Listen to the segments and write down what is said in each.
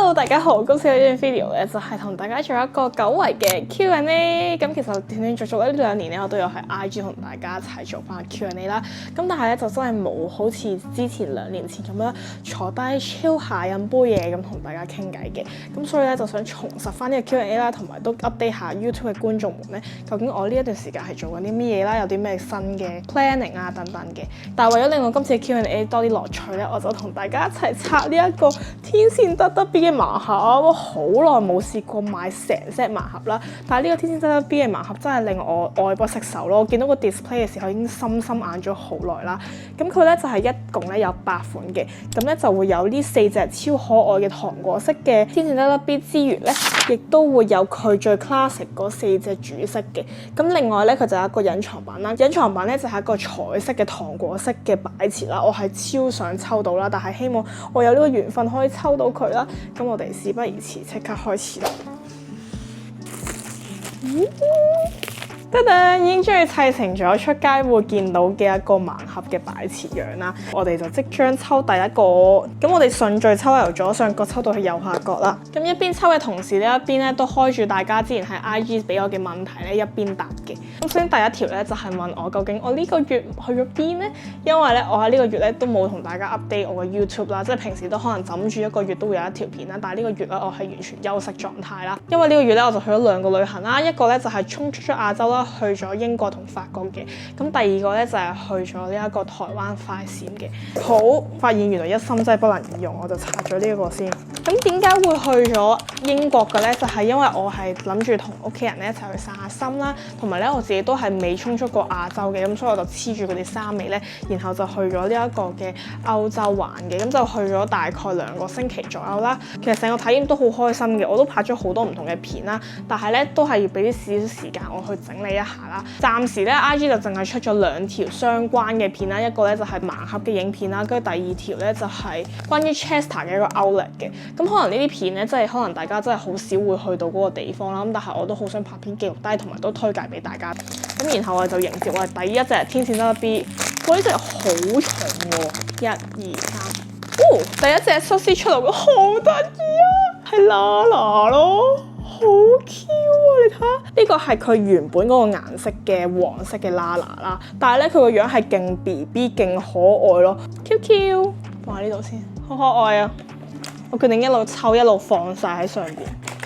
Hello， 大家好，今次呢段 video 咧就係同大家做一個久違嘅 Q&A。咁其實斷斷續續呢兩年咧，我都有喺 IG 同大家一齊做翻 Q&A 啦。咁但係咧就真係冇好似之前2年前咁樣坐低 chill 下飲杯嘢咁同大家傾偈嘅。咁所以咧就想重拾翻呢個 Q&A 啦，同埋都 update 下 YouTube 嘅觀眾們咧，究竟我呢一段時間係做緊啲乜嘢啦，有啲咩新嘅 planning 啊等等嘅。但係為咗令我今次嘅 Q&A 多啲樂趣咧，我就同大家一齊拆呢一個天線得得 B 嘅盲盒。我好耐冇試過買成 set 盲盒啦，但係呢個天線得得 B 嘅盲盒真係令我愛不釋手咯。我見到個 display 嘅時候已經心心眼咗好耐啦。咁佢咧就係一共咧有8款嘅，咁咧就會有呢4隻超可愛嘅糖果色嘅天線得得 B 之餘咧，亦都會有佢最 classic 嗰4隻主色嘅。咁另外咧佢就有一個隱藏版啦，隱藏版咧就係一個彩色嘅糖果色嘅擺設啦。我係超想抽到啦，但係希望我有呢個緣分可以抽到佢啦。咁我哋事不宜遲，即刻開始啦！得得，已經將佢砌成咗出街會見到嘅一個盲盒嘅擺設樣啦。我哋就即將抽第一個，咁我哋順序抽由左上角抽到去右下角啦。咁一邊抽嘅同時呢，一邊咧都開住大家之前喺 IG 俾我嘅問題咧，一邊答嘅。咁首先第一條咧就係問我究竟我呢個月去咗邊呢？因為咧我喺呢個月咧都冇同大家 update 我嘅 YouTube 啦，即係平時都可能枕住一個月都會有一條片啦，但係呢個月咧我係完全休息狀態啦。因為呢個月咧我就去咗2個旅行啦，一個咧就係衝出亞洲啦，去咗英國同法國嘅。咁第二個咧就係去咗呢一個台灣快閃嘅。好，發現原來一心真係不能二用，我就拆咗呢一個先。咁點解會去咗英國嘅咧？就係因為我係諗住同屋企人咧一齊去散下心啦，同埋咧我自己都係未衝出過亞洲嘅，咁所以我就黐住佢哋3尾咧，然後就去咗呢一個嘅歐洲玩嘅。咁就去咗大概2個星期左右啦。其實成個體驗都好開心嘅，我都拍咗好多唔同嘅片啦，但係咧都係要俾啲少少時間我去整理一下啦。暫時咧 IG 就淨係出咗2條相關嘅片啦，一個咧就係盲盒嘅影片啦，跟住第2條咧就係關於 Chester 嘅一個 outlet 嘅。咁可能呢啲片咧，即係可能大家真係好少會去到嗰個地方啦。咁但係我都好想拍片記錄低，同埋都推介俾大家。咁然後我哋就迎接我哋第一隻天線得得 B。哇！呢隻好重喎，1、2、3。哦，第一隻壽司出嚟，好得意啊，係 Lala 咯。好 Q 啊！你睇下，呢個係佢原本嗰個顏色嘅黃色嘅 Lala 啦，但係咧佢個樣係勁 BB 勁可愛咯 ，QQ 放喺呢度先，好可愛啊！我決定一路抽一路放晒喺上邊。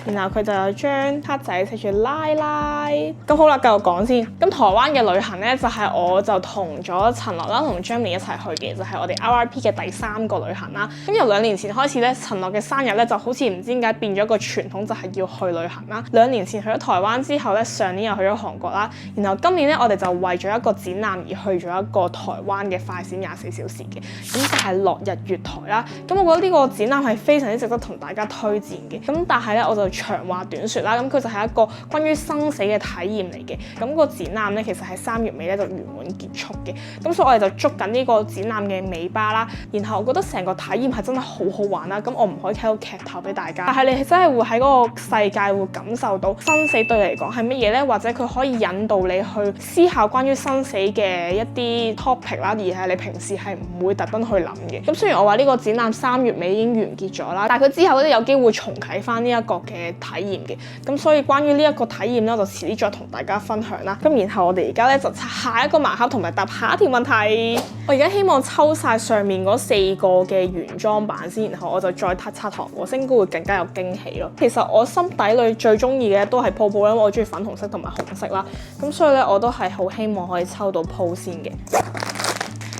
然後佢就有張卡仔寫住拉拉。咁好啦，繼續講先。咁台灣嘅旅行咧，就係我就同咗陳樂啦同 Jamie 一齊去嘅，就係我哋 RRP 嘅第3個旅行啦。咁由2年前開始咧，陳樂嘅生日咧就好似唔知點解變咗個傳統，就係要去旅行啦。2年前去咗台灣之後咧，上年又去咗韓國啦。然後今年咧，我哋就為咗一個展覽而去咗一個台灣嘅快閃24小時嘅，咁就係落日月台啦。咁我覺得呢個展覽係非常之值得同大家推薦嘅。咁但係咧，我就長話短説啦，咁佢就係一個關於生死嘅體驗嚟嘅。咁個展覽咧，其實喺3月尾咧就圓滿結束嘅。咁所以我哋就捉緊呢個展覽嘅尾巴啦。然後我覺得成個體驗係真係好好玩啦。咁我唔可以睇到劇透俾大家，但係你係真係會喺嗰個世界會感受到生死對你嚟講係乜嘢咧，或者佢可以引導你去思考關於生死嘅一啲 topic 啦，而係你平時係唔會特登去諗嘅。咁雖然我話呢個展覽3月尾已經完結咗啦，但係佢之後咧有機會重啟翻呢一個嘅體驗嘅。咁所以關於呢一個體驗咧，我就遲啲再同大家分享啦。咁然後我哋而家咧就拆下一個盲盒，同埋答下一條問題。我而家希望抽晒上面嗰4個嘅原裝版先，然後我就再拆糖果，應該會更加有驚喜咯。其實我心底裏最中意嘅都係泡泡，因為我中意粉紅色同埋紅色啦。咁所以咧我都係好希望可以抽到泡先嘅。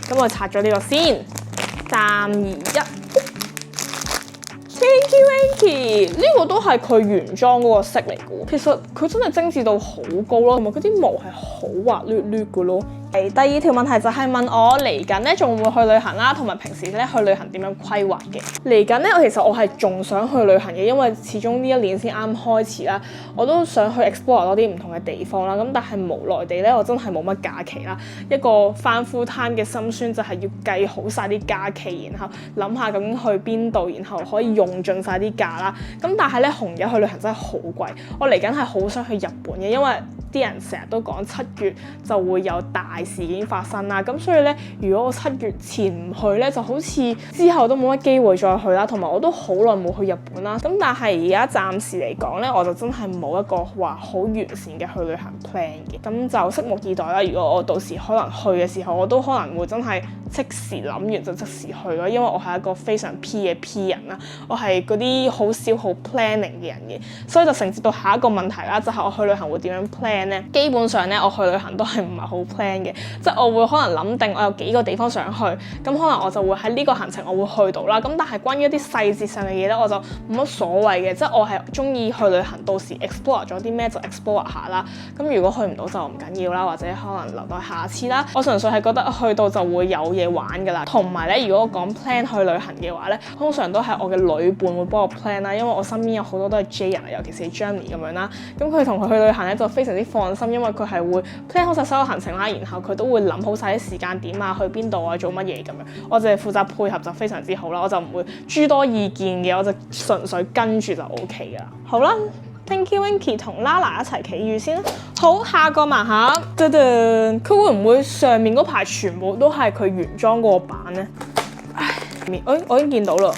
咁我拆咗呢個先，3、2、1。Thank you，呢個都係佢原裝嗰個色嚟嘅喎。其實佢真係精緻到好高咯，同埋嗰啲毛係好滑捋捋嘅咯。第2條問題就係問我嚟緊咧仲會去旅行啦，同埋平時咧去旅行點樣規劃嘅。嚟緊咧，其實我係仲想去旅行嘅，因為始終呢一年先啱開始啦，我都想去 explore 多啲唔同嘅地方啦。咁但係無奈地咧，我真係冇乜假期啦。一個翻 full time 嘅心酸就係要計好晒啲假期，然後諗下究竟去邊度，然後可以用盡晒啲假啦。咁但係咧，紅日去旅行真係好貴。我嚟緊係好想去日本嘅，因為啲人成日都講7月就會有大事件發生啦。咁所以咧，如果我7月前唔去咧，就好似之後都冇乜機會再去啦。同埋我都好耐冇去日本啦。咁但係而家暫時嚟講咧，我就真係冇一個話好完善嘅去旅行 plan 嘅。咁就拭目以待啦。如果我到時可能去嘅時候，我都可能會真係即時諗完就即時去咯。因為我係一個非常 P 嘅 P 人啦，我係嗰啲好少好 planning 嘅人嘅，所以就承接到下一個問題啦，就係我去旅行會點樣 plan 咧？基本上咧，我去旅行都係唔係好 plan 嘅，即係我會可能諗定我有幾個地方想去，咁可能我就會喺呢個行程我會去到啦。咁但係關於一啲細節上嘅嘢咧，我就冇乜所謂嘅，即係我係中意去旅行，到時 explore 咗啲咩就 explore 下啦。咁如果去唔到就唔緊要啦，或者可能留待下次啦。我純粹係覺得去到就會有嘢玩㗎啦。同埋咧，如果我講 plan 去旅行嘅話咧，通常都係我嘅旅伴會幫我 plan 啦，因為我身邊有好多都係 J 人啊，尤其是 Jenny 咁樣啦。咁佢同佢去旅行咧就非常之放心，因為佢係會 plan 好晒所有行程啦，然後佢都會諗好晒啲時間點啊，去邊度啊，做乜嘢咁樣。我就係負責配合就非常之好啦，我就唔會諸多意見嘅，我就純粹跟住就 OK 㗎啦。好啦，Tinky Winky 同 Lala 一齊企住先啦。好，下個盲盒，噔噔，佢會唔會上面嗰排全部都係佢原裝嗰個版咧？唉，我已經見到啦。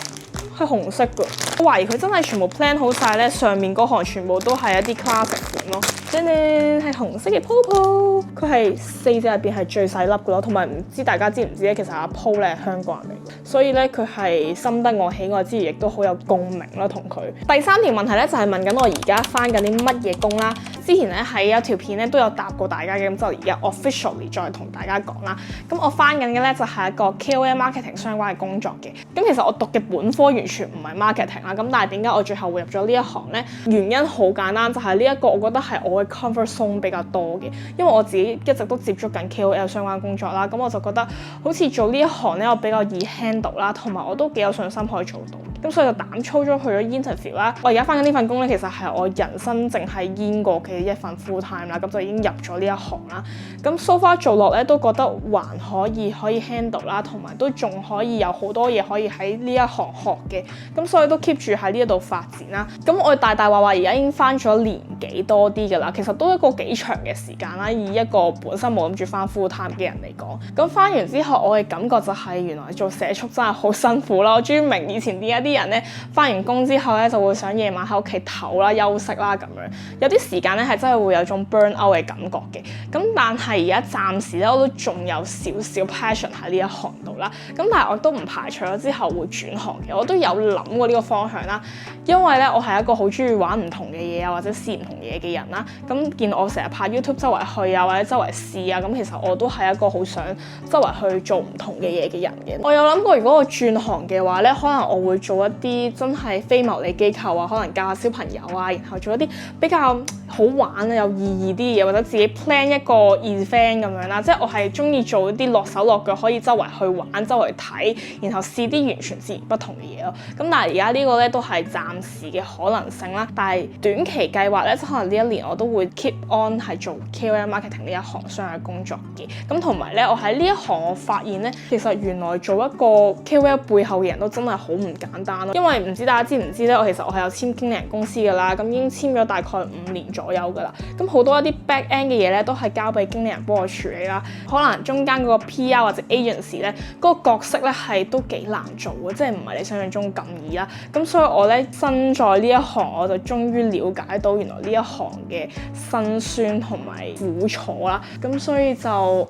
係紅色㗎，我懷疑佢真係全部 plan 好晒咧，上面嗰行全部都係一啲 classic 款咯。噔噔，係紅色嘅 Popo，佢係4隻入邊係最細粒㗎咯，同埋唔知大家知唔知咧？其實阿 Po 咧係香港人嚟，所以咧佢係深得我喜愛之餘，亦都好有共鳴啦同佢。第3條問題咧就係問緊我而家返緊啲乜嘢工啦。之前咧喺一條片咧都有答過大家嘅，咁就而家 officially 再同大家講啦。咁我返緊嘅咧就係一個 KOL marketing 相關嘅工作嘅。咁其實我讀嘅本科完全唔係 marketing 啦，咁但係點解我最後會入咗呢一行呢？原因好簡單，就係呢一個我覺得係我嘅 comfort zone 比較多嘅，因為我自己一直都接觸緊 KOL 相關工作啦，咁我就覺得好似做呢一行咧，我比較易 handle 啦，同埋我都幾有信心可以做到。咁所以就膽粗咗去咗 interview 啦。我而家返緊呢份工咧，其實係我人生淨係煙過嘅一份 full time 啦，咁就已經入咗呢一行啦。咁 so far 做落咧都覺得還可以 handle 啦，同埋都仲可以有好多嘢可以喺呢一行學嘅。咁所以都 keep 住喺呢一度發展啦。咁我大話而家已經返咗年幾多啲㗎啦，其實都一個幾長嘅時間啦。以一個本身冇諗住返 full time 嘅人嚟講，咁返完之後我嘅感覺就係原來做社畜真係好辛苦啦。我終於明以前點解啲人咧返完工之後咧就會想夜晚喺屋企唞啦、休息啦咁樣。有啲時間咧係真係會有種 burn out 嘅感覺嘅。咁但係而家暫時咧我都仲有少少 passion 喺呢一行度啦。咁但係我都唔排除咗之後會轉行嘅，我都有諗過呢個方向啦。因為咧我係一個好中意玩唔同嘅嘢啊，或者試唔同嘢嘅人啦。咁見我成日拍 YouTube 周圍去啊，或者周圍試啊，咁其實我都係一個好想周圍去做唔同嘅嘢嘅人嘅。我有諗過，如果我轉行嘅話咧，可能我會做一啲真係非牟利機構啊，可能教下小朋友啊，然後做一啲比較好玩啊、有意義啲嘢，或者自己 plan 一個 event 咁樣啦。即係我係中意做一啲落手落腳，可以周圍去玩、周圍睇，然後試啲完全截然不同嘅嘢咯。咁但係而家呢個咧都係暫時嘅可能性啦。但係短期計劃咧，即可能呢一年我都會 keep on 係做 KOL marketing 呢一行相關工作嘅。咁同埋咧，我喺呢一行我發現咧，其實原來做一個 KOL 背後嘅人都真係好唔簡單咯。因為唔知大家知唔知咧，我其實我係有簽經理人公司㗎啦，咁已經簽咗大概5年左右㗎啦。咁好多一啲 back end 嘅嘢咧，都係交俾經理人幫我處理啦。可能中間嗰個 PR 或者 agency 咧，嗰個角色咧係都幾難做嘅，即係唔係你想象中咁易啦。咁所以我咧身在呢一行，我就終於了解到原來呢一行嘅辛酸同埋苦楚啦。咁所以就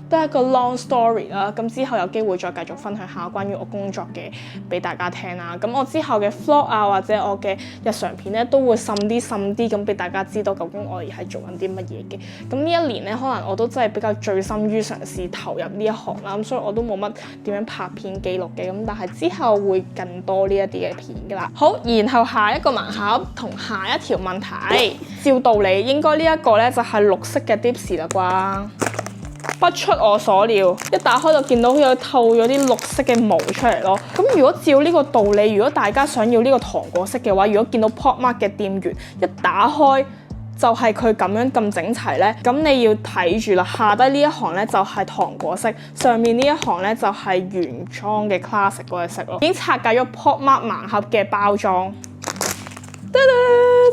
都係一個 long story 啦。咁之後有機會再繼續分享下關於我工作嘅俾大家聽啦。咁我之後嘅 vlog 啊，或者我嘅日常片咧，都會滲啲咁俾大家知道究竟我而係做緊啲乜嘢嘅。咁呢一年咧，可能我都真係比較醉心於嘗試投入呢一行啦。咁所以我都冇乜點樣拍片記錄嘅。咁但係之後會更多呢一啲嘅片㗎啦。好，然後下一個盲盒同下一條問題，照道理應該呢一個咧就係綠色嘅 Dips 啦啩。不出我所料，一打開就見到佢有透咗啲綠色嘅毛出嚟咯。咁如果照呢個道理，如果大家想要呢個糖果色嘅話，如果見到 Pop Mart 嘅店員一打開就係佢咁樣咁整齊咧，咁你要睇住啦。下低呢一行咧就係糖果色，上面呢一行咧就係原裝嘅 classic 嗰隻色咯。已經拆解咗 Pop Mart 盲盒嘅包裝。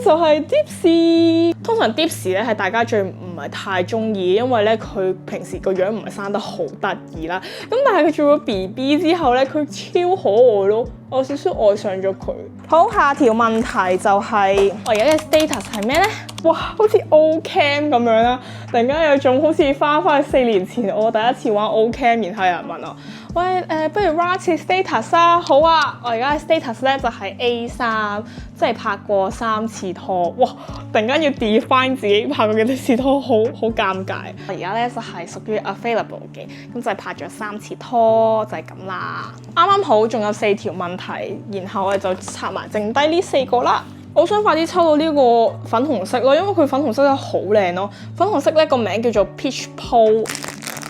就係 Dips，通常 Dips 咧係大家最唔係太中意，因為咧佢平時個樣唔係生得好得意啦。咁但係佢做咗 BB 之後咧，佢超可愛咯，我有少少愛上咗佢。好，下條問題就係我而家嘅 status 係咩咧？哇，好似 Ocam 咁樣啦，突然間有種好似翻去4年前我第一次玩 Ocam， 然後有人問我，喂不如 write status 啊？好啊，我而家嘅 status 咧就係 A3，即係拍過3次拖。哇，突然間要 define 自己拍過幾多次拖，好尷尬。我而家咧就係屬於 available 嘅，咁就係拍咗3次拖，就係咁啦。啱啱好仲有4條問題，然後我哋就拆埋剩低呢4個啦。我想快啲抽到呢個粉紅色咯，因為佢粉紅色真係好靚咯。粉紅色咧個名叫做 Peach Pole，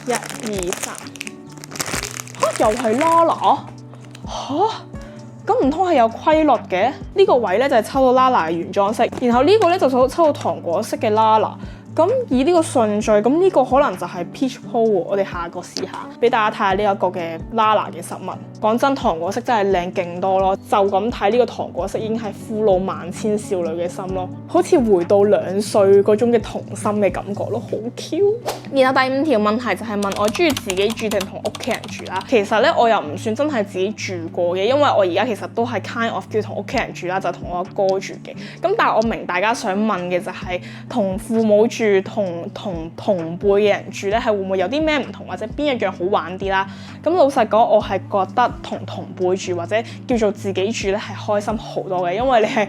1、2、3，又係 Lala 咁唔通係有規律嘅？呢個位咧就係抽到 Lala 嘅原裝色，然後呢個咧就抽到糖果色嘅 Lala。咁以呢個順序，咁呢個可能就係 Peach Pole 喎。我哋下個試下，俾大家睇下呢一個嘅 Lala 嘅實物。講真，糖果色真係靚勁多咯。就咁睇呢個糖果色已經係俘虜萬千少女嘅心咯，好似回到2歲嗰種嘅童心嘅感覺咯，好 Q。然後第5條問題就係問我中意自己住定同屋企人住啦。其實咧我又唔算真係自己住過嘅，因為我而家其實都係 kind of 叫同屋企人住啦，就同我阿哥住嘅。咁但係我明大家想問嘅就係同父母住同輩嘅人住咧，係會唔會有啲咩唔同，或者邊一樣好玩啲啦？咁老實講，我係覺得同輩住或者叫做自己住咧係開心好多嘅，因為你係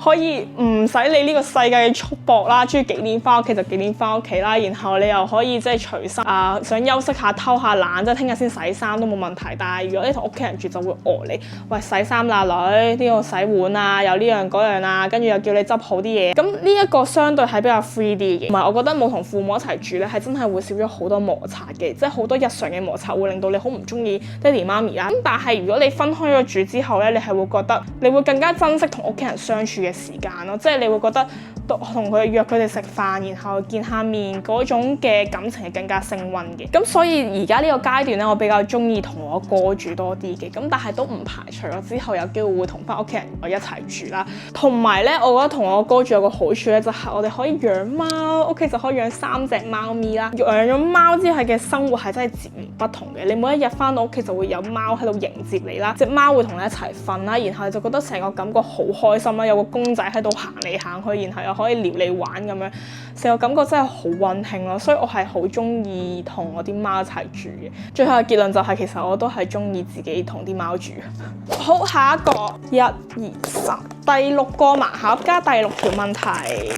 可以唔使理呢個世界嘅束縛啦，中意幾點翻屋企就幾點翻屋企啦，然後你又可以即係隨心想休息下偷下懶，即係聽日先洗衫都冇問題。但係如果你同屋企人住就會餓你，喂洗衫啦女，呢個洗碗啊，有呢樣嗰樣啊，跟住又叫你執好啲嘢。咁呢一個相對係比較 free 啲嘅。同埋我覺得冇同父母一齊住咧，係真係會少咗好多摩擦嘅，即係好多日常嘅摩擦會令到你好唔中意爹哋媽咪啦。咁但係如果你分開咗住之後咧，你係會覺得你會更加珍惜同屋企人相處嘅時間咯，即係你會覺得同佢約佢哋食飯，然後見下面嗰種嘅感情係更加升溫嘅。咁所以而家呢個階段咧，我比較中意同我哥住多啲嘅。咁但係都唔排除我之後有機會會同翻屋企人一齊住啦。同埋咧，我覺得同我哥住有個好處咧，就係我哋可以養貓，屋企就可以養3隻貓咪啦。養咗貓之後嘅生活係真係截然不同嘅。你每一日翻到屋企就會有貓喺度迎接你啦，隻貓會同你一齊瞓啦，然後你就覺得成個感覺好開心啦，有個公仔喺度行嚟行去，然後又可以撩你玩咁樣，成個感覺真係好溫馨咯。所以我係好中意同我啲貓一齊住嘅。最後嘅結論就係，其實我都係中意自己同啲貓住。好，下一個1、2、3，第6個盲盒加第6條問題。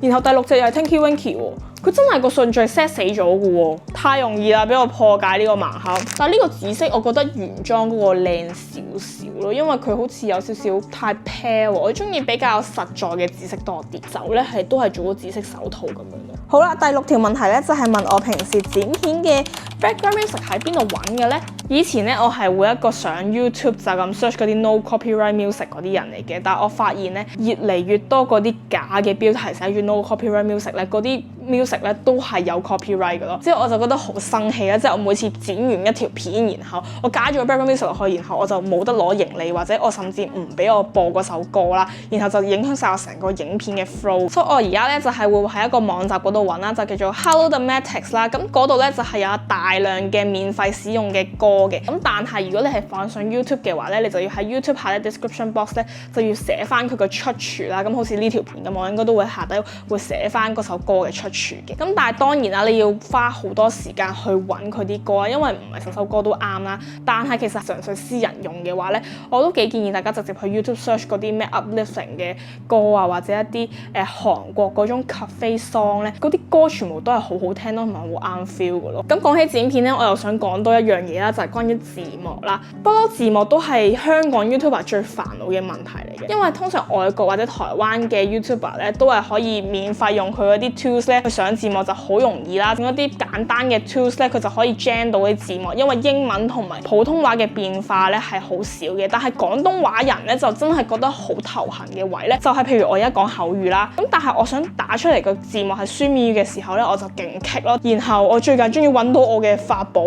然後第6隻又係 Tinky Winky 喎，佢真係個順序 set 死咗嘅喎，太容易啦，俾我破解呢個盲盒。但係呢個紫色我覺得原裝嗰個靚少少咯，因為佢好似有少少太 pale 喎，我中意比較實在嘅紫色多啲。手咧都係做咗紫色手套咁樣咯。好啦，第6條問題咧就係問我平時剪片嘅 background music 喺邊度揾嘅咧？以前咧我係會一個上 YouTube 就咁 search 嗰啲 no copyright music 嗰啲人嚟嘅，但係我發現咧越嚟越多嗰啲假嘅標題寫住 no copyright music 咧，嗰啲 music 咧都係有 copyright 嘅咯。之後我就覺得好生氣啦，即係我每次剪完一條片，然後我加咗個 background music 落去，然後我就冇得攞盈利，或者我甚至唔俾我播嗰首歌啦，然後就影響晒我成個影片嘅 flow。所以我而家咧就係會喺一個網站嗰度揾啦，就叫做 HelloTheMatics 啦。咁嗰度咧就係有大量嘅免費使用嘅歌嘅。咁但係如果你係放上 YouTube 嘅話咧，你就要喺 YouTube 下咧 description box 咧就要寫翻佢個出處啦。咁好似呢條片咁，我應該都會下底會寫翻嗰首歌嘅出處嘅。咁但係當然啦，你要花好多時間去揾佢啲歌啊，因為唔係首歌都啱啦。但係其實純粹私人用嘅話咧，我都幾建議大家直接去 YouTube search 嗰啲咩 uplifting 嘅歌啊，或者一啲韓國嗰種 cafe song 咧，嗰啲歌全部都係好好聽咯，同埋好啱 feel 嘅咯。咁講起剪片咧，我又想講多一樣嘢啦，就係關於字幕啦。不嬲字幕都係香港 YouTuber 最煩惱嘅問題嚟嘅，因為通常外國或者台灣嘅 YouTuber 咧都係可以免費用佢嗰啲 tools 咧去上字幕就好容易啦。用一啲簡單嘅 tools 咧，佢就可以 gen 到啲字幕，因為英文同埋普通話嘅變化咧係好少嘅。但係廣東話人咧就真係覺得好頭痕嘅位咧，就係譬如我而家講口語啦，咁但係我想打出嚟個字幕係書面語嘅時候咧，我就勁棘咯。然後我最近終於揾到我嘅法寶，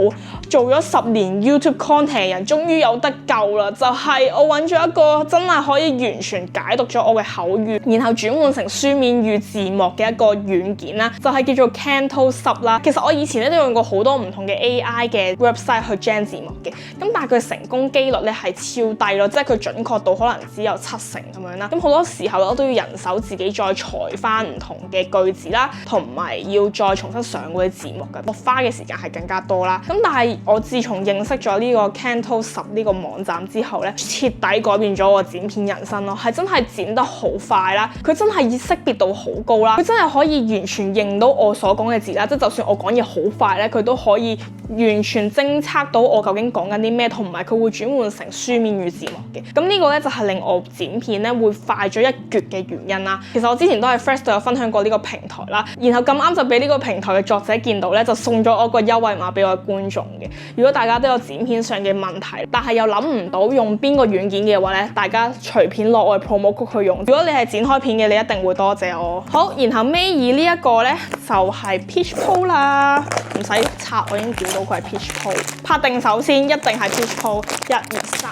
做咗10年 YouTube content 嘅人終於有得救啦！就係我揾咗一個真係可以完全解讀咗我嘅口語，然後轉換成書面語字幕嘅一個軟件啦，就係叫做 Canto Sub 啦。其實我以前咧都用過好多唔同嘅 AI 嘅 website 去 gen 字幕嘅，咁但係佢成功機率咧係超低咯，即係佢準確度可能只有70%咁樣啦。咁好多時候我都要人手自己再裁翻唔同嘅句子啦，同埋要再重新上嗰啲字幕嘅，我花嘅時間係更加多啦。咁但係我自從認識咗呢個 Canto Sub 呢個網站之後咧，徹底改變咗我剪片人生咯，係真係剪得好快啦，佢真係識別度好高啦，佢真係可以完全認到我所講嘅字啦，即係就算我講嘢好快咧，佢都可以完全偵測到我究竟講緊啲咩，同埋佢會轉換成書面語字幕嘅。咁呢個咧就係令我剪片咧會快咗一橛嘅原因啦。其實我之前都喺 Threads 度有分享過呢個平台啦，然後咁啱就俾呢個平台嘅作者見到咧，就送咗我個優惠碼俾我嘅觀眾嘅。如果大家都有剪片上嘅問題，但係又諗唔到用邊個軟件嘅話咧，大家隨便落我嘅 promo code 去用。如果你係剪開片嘅，你一定會多謝我。好，然後尾二呢一個咧就係 Peach Poll 啦，唔使拆，我已經估到佢係 Peach Poll。拍定手先，一定係 Peach Poll。1、2、3，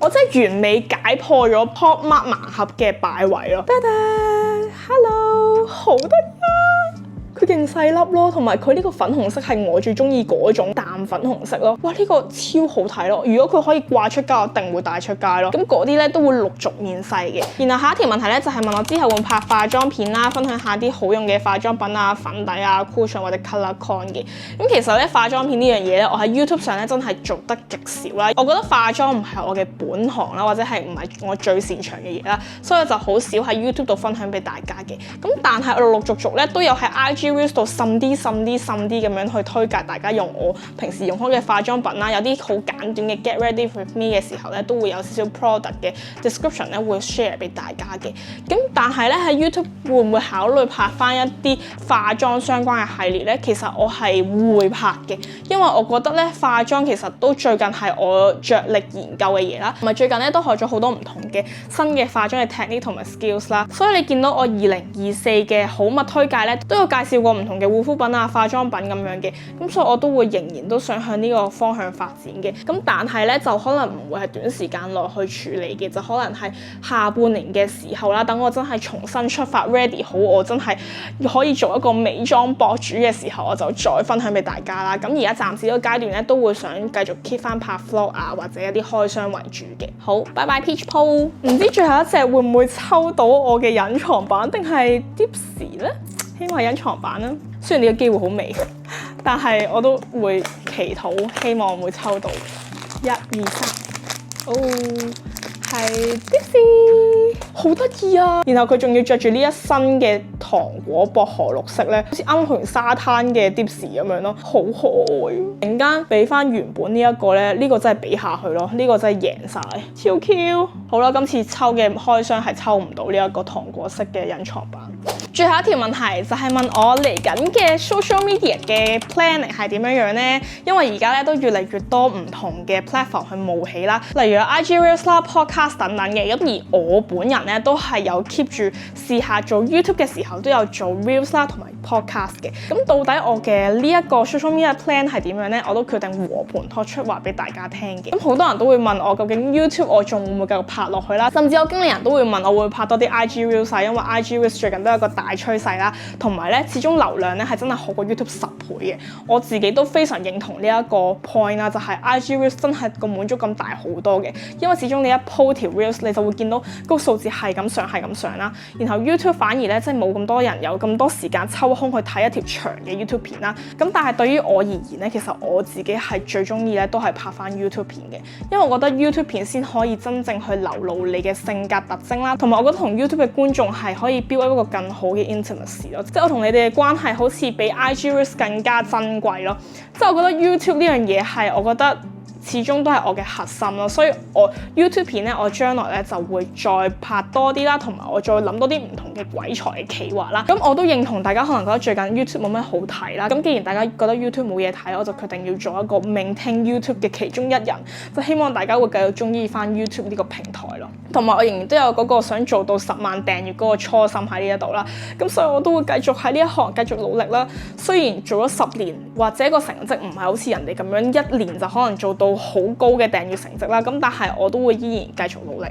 我真係完美解破咗 Pop Mart 盲盒嘅擺位咯。噠噠 ，Hello， 好得意啊！佢勁細粒咯，同埋佢呢個粉紅色係我最中意嗰種淡粉紅色咯。哇，呢個超好睇咯！如果佢可以掛出街，我一定會帶出街咯。咁嗰啲咧都會陸續面世嘅。然後下一條問題咧就係問我之後會拍化妝片啦，分享下啲好用嘅化妝品啊、粉底啊、cushion 或者 color con 嘅。咁其實咧化妝片呢樣嘢咧，我喺 YouTube 上咧真係做得極少啦。我覺得化妝唔係我嘅本行啦，或者係唔係我最擅長嘅嘢啦，所以我就好少喺 YouTube 度分享俾大家嘅。咁但係我陸陸續續咧都有喺 IG Reels 度滲啲咁樣去推介大家用我平時用開嘅化妝品啦，有啲好簡短嘅 Get Ready With Me 嘅時候咧，都會有少少 product 嘅 description 咧會 share 俾大家嘅。咁但係咧喺 YouTube 會唔會考慮拍翻一啲化妝相關嘅系列咧？其實我係會拍嘅，因為我覺得咧化妝其實都最近係我着力研究嘅嘢啦，同埋最近咧都學咗好多唔同嘅新嘅化妝嘅 technique 同埋 skills 啦。所以你見到我2024嘅好物推介咧，都有介紹過唔同嘅護膚品啊、化妝品咁樣嘅，咁所以我都會仍然都想向呢個方向發展嘅。咁但係咧就可能唔會係短時間內去處理嘅，就可能係下半年嘅時候啦。等我真係重新出發 ready 好，我真係可以做一個美妝博主嘅時候，我就再分享俾大家啦。咁而家暫時呢個階段咧，都會想繼續 keep 翻拍 vlog 啊，或者一啲開箱為主嘅。好，拜拜 Peach Poll。唔知最後一隻會唔會抽到我嘅隱藏版，定係 Dipsy 咧？希望係隱藏版啦。雖然呢個機會好微，但係我都會祈禱，希望會抽到。1、2、3，哦，係 Dipsy，好得意啊！然後佢仲要着住呢一身嘅糖果薄荷綠色咧，好似啱去完沙灘嘅 Dipsy 咁樣咯，好可愛。突然間俾翻原本呢一個咧，呢個真係比下去咯，呢個真係贏晒，超 Q。好啦，今次抽嘅開箱係抽唔到呢一個糖果色嘅隱藏版。最後一條問題就係問我嚟緊嘅 social media 嘅 planning 係點樣呢？因為而家咧都越嚟越多唔同嘅 platform 去冒起啦，例如 IG Reels 啦、Podcast 等等嘅。咁而我本人咧都係有 keep 住試下做 YouTube 嘅時候都有做 Reels 啦同埋 Podcast 嘅。咁到底我嘅呢一個 social media plan 係點樣呢？我都決定和盤托出話俾大家聽嘅。咁好多人都會問我究竟 YouTube 我仲會唔會繼續拍落去啦？甚至我經理人都會問我會拍多啲 IG Reels， 因為 IG Reels 最近都有個大趨勢啦，同埋咧始終流量咧係真係好過 YouTube 10倍嘅。我自己都非常認同呢一個 point 啦，就係 IG Reels 真係個滿足感大好多嘅，因為始終你一 po 條 Reels 你就會見到嗰個數字係咁上啦，然後 YouTube 反而咧即係冇咁多人有咁多時間抽空去睇一條長嘅 YouTube 片啦。咁但係對於我而言咧，其實我自己係最中意咧都係拍翻 YouTube 片嘅，因為我覺得 YouTube 片先可以真正去流露你嘅性格特徵啦，同埋我覺得同 YouTube 嘅觀眾係可以 build 一個更好嘅 intimacy 咯，即係我同你哋嘅關係好似比 IG Reels 更加珍貴咯。即係我覺得 YouTube 呢樣嘢係我覺得始終都係我嘅核心咯，所以我 YouTube 片咧，我將來咧就會再拍多啲啦，同埋我再諗多啲唔同嘅鬼才嘅企劃啦。咁我都認同大家可能覺得最近 YouTube 冇乜好睇啦。咁既然大家覺得 YouTube 冇嘢睇，我就決定要做一個 maintain YouTube 嘅其中一人，就希望大家會繼續中意翻 YouTube 呢個平台咯。同埋我仍然都有嗰個想做到10萬訂閱嗰個初心喺呢一度啦。咁所以我都會繼續喺呢一行繼續努力啦。雖然做咗10年，或者個成績唔係好似人哋咁樣1年就可能做到好高嘅訂閱成績啦。咁但係我都會依然繼續努力。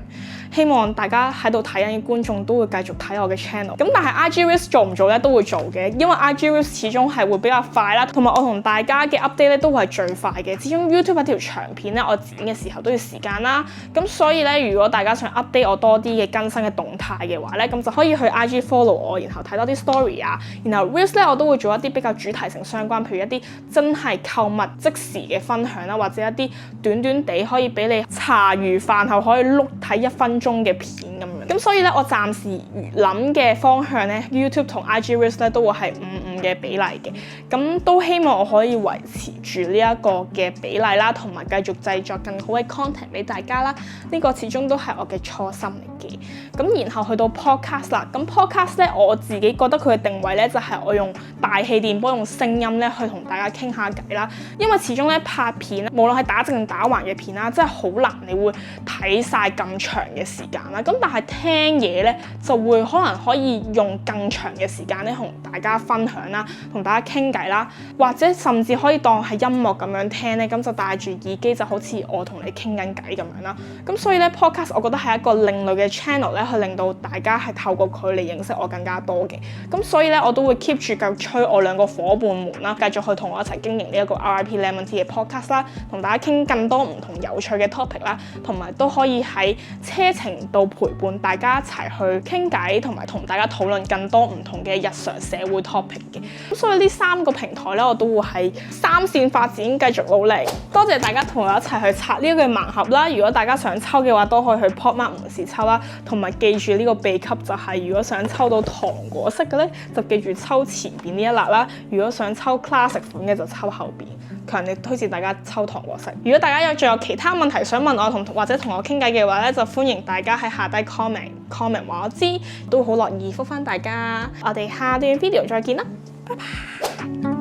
希望大家喺度睇緊嘅觀眾都會繼續睇我嘅 channel。咁但係 IG Reels 做唔做咧都會做嘅，因為 IG Reels 始終係會比較快啦，同埋我同大家嘅 update 咧都會係最快嘅。始終 YouTube 一條長片咧，我剪嘅時候都要時間啦。咁所以咧，如果大家想 update 我多啲嘅更新嘅動態嘅話咧，咁就可以去 IG follow 我，然後睇多啲 story 啊。然後 Reels 咧我都會做一啲比較主題性相關，譬如一啲真係購物即時嘅分享啦，或者一啲短短地可以俾你茶餘飯後可以碌睇1分鐘嘅片咁樣。咁所以咧，我暫時諗嘅方向咧 ，YouTube 同 IG Reels 咧都會係5:5嘅比例嘅。咁都希望我可以維持住呢一個嘅比例啦，同埋繼續製作更好嘅 content 俾大家啦。呢個始終都係我嘅初心嚟嘅。咁然後去到 podcast 啦，咁 podcast 咧我自己覺得佢嘅定位咧就係我用大氣電波用聲音咧去同大家傾下偈啦。因為始終咧拍片，無論係打直定打橫嘅片啦，真係好難你會睇晒咁長嘅時間啦。咁但係聽嘢咧就會可能可以用更長嘅時間咧同大家分享啦，同大家傾偈啦，或者甚至可以當係音樂咁樣聽咧，咁就戴住耳機就好似我同你傾緊偈咁樣啦。咁所以咧 podcast 我覺得係一個另類嘅 channel 咧，去令到大家係透過佢嚟認識我更加多嘅。咁所以咧我都會 keep 住繼續催我2個伙伴們啦，繼續去同我一齊經營呢一個 RIP Lemon Tea 嘅 podcast 啦，同大家傾更多唔同有趣嘅 topic 啦，同埋都可以喺車程度陪伴大家一齊去傾偈，同埋同大家討論更多唔同嘅日常社會 topic 嘅。咁所以呢3個平台咧，我都會喺3線發展，繼續努力。多謝大家同我一齊去拆呢一個盲盒啦！如果大家想抽嘅話，都可以去 PodMart 門市抽啦。同埋記住呢個秘笈就係，如果想抽到糖果色嘅咧，就記住抽前邊呢一粒啦。如果想抽 classic 款嘅就抽後邊。強烈推薦大家抽糖果色。如果大家仲有其他問題想問我或者同我傾偈嘅話咧，就歡迎大家喺下低 comment 話我知，都好樂意覆返大家。我哋下段 video 再見啦，拜拜。